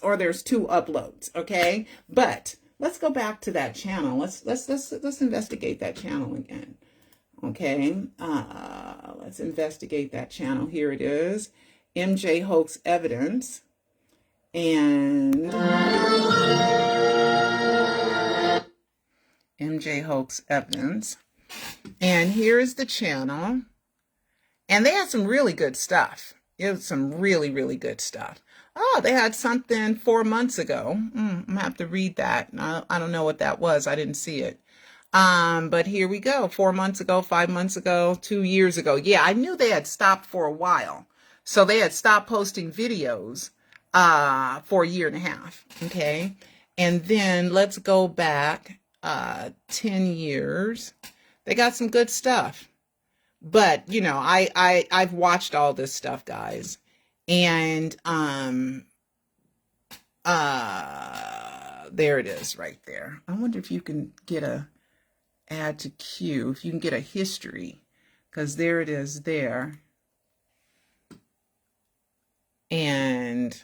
okay? But let's go back to that channel. Let's investigate that channel again. Okay, let's investigate that channel. Here it is, MJ Hoax Evidence, and MJ Hoax Evidence, and here is the channel, and they had some really good stuff. It was some really, really good stuff. Oh, they had something 4 months ago. I'm gonna have to read that. I don't know what that was. I didn't see it. But here we go. 4 months ago, 5 months ago, 2 years ago. Yeah, I knew they had stopped for a while. So they had stopped posting videos for a year and a half. Okay. And then let's go back 10 years. They got some good stuff. But, you know, I've watched all this stuff, guys. And there it is right there. I wonder if you can get a add to queue, if you can get a history, because there it is there. And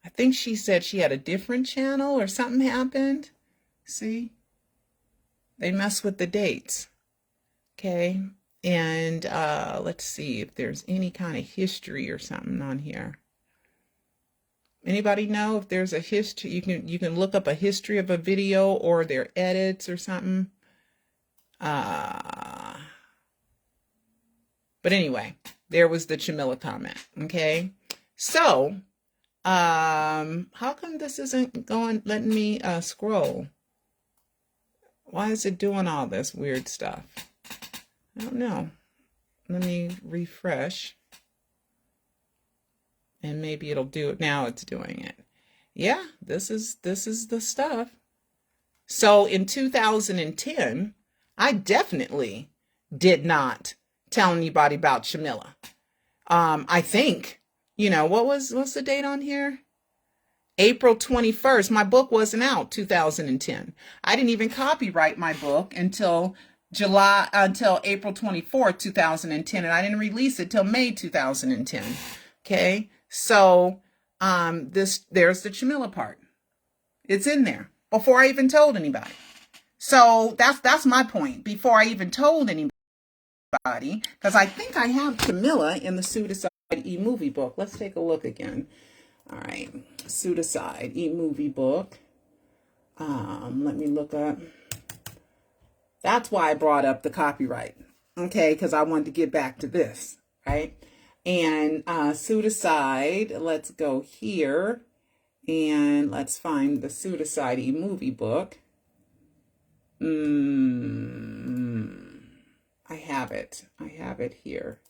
I think she said she had a different channel or something happened. See? They mess with the dates. Okay. And let's see if there's any kind of history or something on here. Anybody know if there's a history? You can look up a history of a video or their edits or something. But anyway, there was the Chamilla comment. Okay. So, how come this isn't letting me scroll? Why is it doing all this weird stuff? I don't know. Let me refresh. And maybe it'll do it. Now it's doing it. Yeah, this is the stuff. So in 2010, I definitely did not tell anybody about Chamilla. I think, what's the date on here? April 21st. My book wasn't out 2010. I didn't even copyright my book until April 24th, 2010, and I didn't release it till May 2010. Okay, so there's the Chamilla part. It's in there before I even told anybody. So that's my point. Before I even told anybody, because I think I have Chamilla in the Pseudocide e-movie book. Let's take a look again. All right, Pseudocide e-movie book. Let me look up. That's why I brought up the copyright, okay, because I wanted to get back to this, right? And Pseudocide, let's go here, and let's find the Pseudocide e-movie book. I have it here.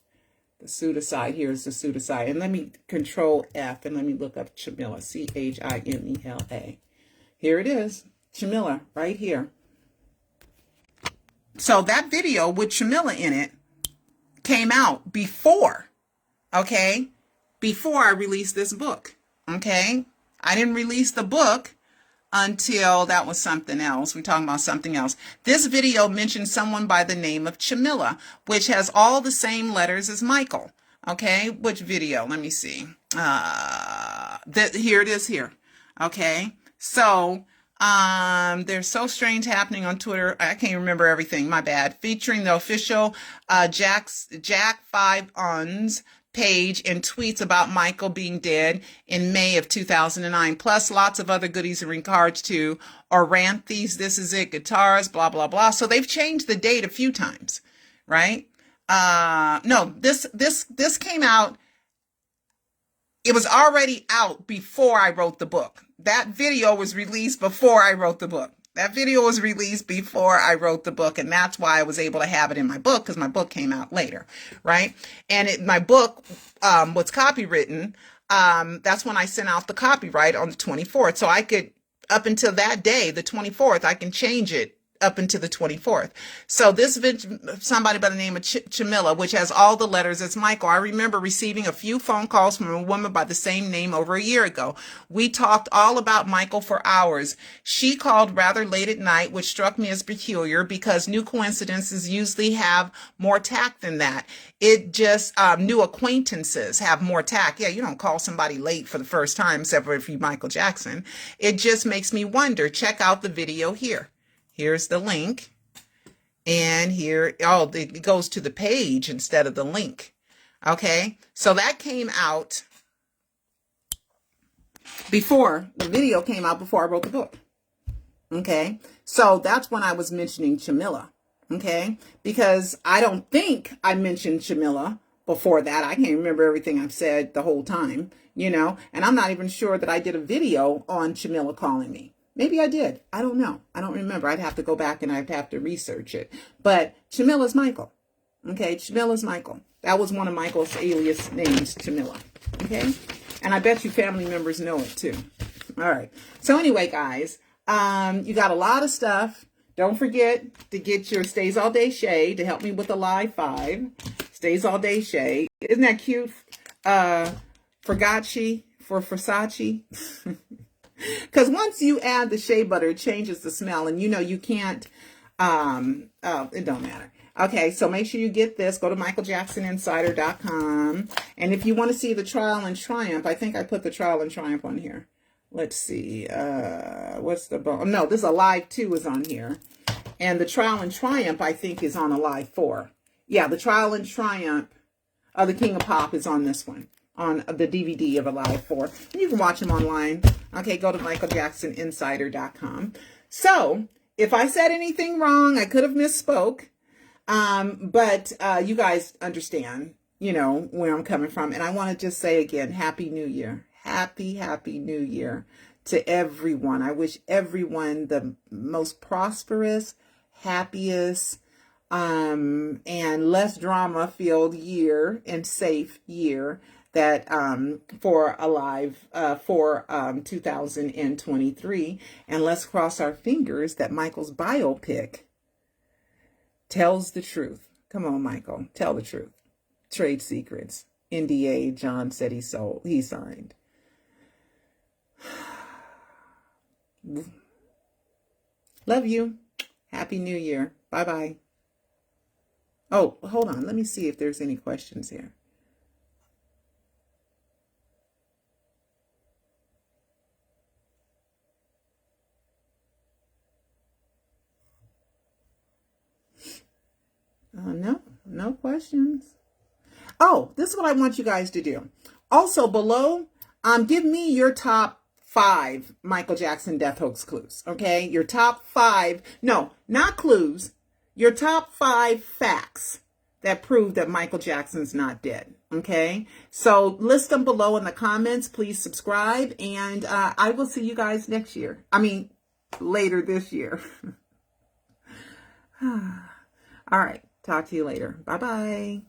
The Pseudocide, here's the Pseudocide. And let me Control F, and let me look up Chamilla, Chimela. Here it is, Chamilla, right here. So that video with Chamilla in it came out before, okay? Before I released this book, okay? I didn't release the book until that was something else. We're talking about something else. This video mentioned someone by the name of Chamilla, which has all the same letters as Michael, okay? Which video? Let me see. Here it is here, okay? So... there's so strange happening on Twitter. I can't remember everything. My bad. Featuring the official Jack XVII page and tweets about Michael being dead in May of 2009, plus lots of other goodies in regards to Oranthes, This Is It, guitars, blah, blah, blah. So they've changed the date a few times, right? No, this came out. It was already out before I wrote the book. That video was released before I wrote the book. And that's why I was able to have it in my book, because my book came out later, right? And my book was copywritten. That's when I sent out the copyright on the 24th. So I could, up until that day, the 24th, I can change it up until the 24th. So this somebody by the name of Chamilla, which has all the letters as Michael. I remember receiving a few phone calls from a woman by the same name over a year ago. We talked all about Michael for hours. She called rather late at night, which struck me as peculiar because new coincidences usually have more tact than that. It just, new acquaintances have more tact. Yeah, you don't call somebody late for the first time, except for if you're Michael Jackson. It just makes me wonder. Check out the video here. Here's the link, and here, it goes to the page instead of the link, okay? So that came out before, the video came out before I wrote the book, okay? So that's when I was mentioning Chamilla, okay? Because I don't think I mentioned Chamilla before that. I can't remember everything I've said the whole time, and I'm not even sure that I did a video on Chamilla calling me. Maybe I did. I don't know. I don't remember. I'd have to go back and I'd have to research it. But Chamilla's Michael. Okay, Chamilla's Michael. That was one of Michael's alias names, Chamilla. Okay? And I bet you family members know it too. All right. So anyway, guys, you got a lot of stuff. Don't forget to get your Stays All Day shade to help me with the Live 5. Stays All Day shade. Isn't that cute? Versace. Because once you add the shea butter, it changes the smell, and you know you can't. Oh, it don't matter. Okay, so make sure you get this. Go to michaeljacksoninsider.com, and if you want to see the trial and triumph, I think I put the trial and triumph on here. Let's see. What's the no? This Alive 2 is on here, and the trial and triumph I think is on Alive 4. Yeah, the trial and triumph of the King of Pop is on this one, on the DVD of Alive 4. And you can watch them online. Okay, go to michaeljacksoninsider.com. So, if I said anything wrong, I could have misspoke. But you guys understand, you know, where I'm coming from. And I want to just say again, Happy New Year. Happy New Year to everyone. I wish everyone the most prosperous, happiest, and less drama filled year and safe year that for 2023. And let's cross our fingers that Michael's biopic tells the truth. Come on, Michael, tell the truth. Trade secrets, NDA John said he signed. Love you. Happy New Year. Bye-bye. Oh, hold on. Let me see if there's any questions here. No questions. Oh, this is what I want you guys to do. Also below, give me your top 5 Michael Jackson death hoax clues. Okay, your top 5. No, not clues. Your top 5 facts that prove that Michael Jackson's not dead. Okay, so list them below in the comments. Please subscribe, and I will see you guys next year. I mean, later this year. All right. Talk to you later. Bye-bye.